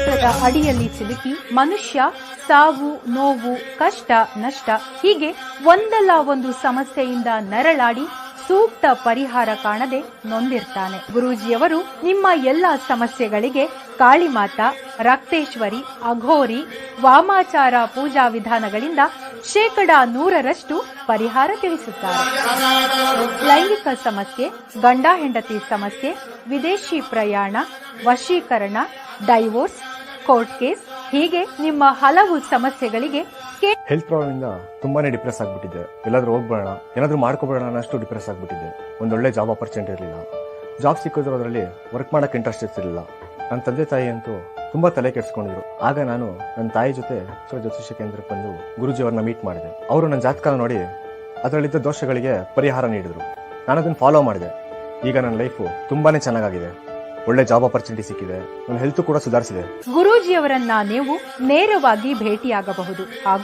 ಚಕ್ರದ ಅಡಿಯಲ್ಲಿ ಸಿಲುಕಿ ಮನುಷ್ಯ ಸಾವು, ನೋವು, ಕಷ್ಟ, ನಷ್ಟ ಹೀಗೆ ಒಂದಲ್ಲ ಒಂದು ಸಮಸ್ಯೆಯಿಂದ ನರಳಾಡಿ ಸೂಕ್ತ ಪರಿಹಾರ ಕಾಣದೆ ನೊಂದಿರ್ತಾನೆ. ಗುರೂಜಿಯವರು ನಿಮ್ಮ ಎಲ್ಲ ಸಮಸ್ಯೆಗಳಿಗೆ ಕಾಳಿಮಾತಾ, ರಕ್ತೇಶ್ವರಿ, ಅಘೋರಿ, ವಾಮಾಚಾರ ಪೂಜಾ ವಿಧಾನಗಳಿಂದ 100% ಪರಿಹಾರ ತಿಳಿಸುತ್ತಾರೆ. ಲೈಂಗಿಕ ಸಮಸ್ಯೆ, ಗಂಡ ಹೆಂಡತಿ ಸಮಸ್ಯೆ, ವಿದೇಶಿ ಪ್ರಯಾಣ, ವಶೀಕರಣ, ಡೈವೋರ್ಸ್, ಕೋರ್ಟ್ ಕೇಸ್ ಹೀಗೆ ನಿಮ್ಮ ಹಲವು ಸಮಸ್ಯೆಗಳಿಗೆ ಹೆಲ್ತ್ ಪ್ರಾಬ್ಲಮ್ ಇಂದ ತುಂಬಾನೇ ಡಿಪ್ರೆಸ್ ಆಗ್ಬಿಟ್ಟಿದ್ದೆ. ಎಲ್ಲಾದ್ರೂ ಹೋಗ್ಬೇಡ, ಏನಾದ್ರೂ ಮಾಡ್ಕೋಬೇಡ ಅನ್ನಷ್ಟು ಡಿಪ್ರೆಸ್ ಆಗ್ಬಿಟ್ಟಿದ್ದೆ. ಒಂದೊಳ್ಳೆ ಜಾಬ್ ಆಪರ್ಚುನಿಟಿ ಇರಲಿಲ್ಲ. ಜಾಬ್ ಸಿಕ್ಕಿದ್ರು ಅದರಲ್ಲಿ ವರ್ಕ್ ಮಾಡಕ್ಕೆ ಇಂಟ್ರೆಸ್ಟ್ ಇರ್ತಿರ್ಲಿಲ್ಲ. ನನ್ನ ತಂದೆ ತಾಯಿ ಅಂತೂ ತುಂಬಾ ತಲೆ ಕೆಡಿಸ್ಕೊಂಡಿದ್ರು. ಆಗ ನಾನು ನನ್ನ ತಾಯಿ ಜೊತೆ ಜ್ಯೋತಿಷ್ಯ ಕೇಂದ್ರಕ್ಕೆ ಬಂದು ಗುರುಜಿ ಅವ್ರನ್ನ ಮೀಟ್ ಮಾಡಿದೆ. ಅವರು ನನ್ನ ಜಾತಕ ನೋಡಿ ಅದರಲ್ಲಿದ್ದ ದೋಷಗಳಿಗೆ ಪರಿಹಾರ ನೀಡಿದ್ರು. ನಾನು ಅದನ್ನ ಫಾಲೋ ಮಾಡಿದೆ. ಈಗ ನನ್ನ ಲೈಫು ತುಂಬಾನೇ ಚೆನ್ನಾಗಿದೆ. ಒಳ್ಳೆ ಜಾಬ್ ಆಪರ್ಚುನಿಟಿ ಸಿಕ್ಕಿದೆ. ನನ್ನ ಹೆಲ್ತ್ ಕೂಡ ಸುಧಾರಿಸಿದೆ. ಗುರೂಜಿಯವರನ್ನ ನೀವು ನೇರವಾಗಿ ಭೇಟಿಯಾಗಬಹುದು ಹಾಗೂ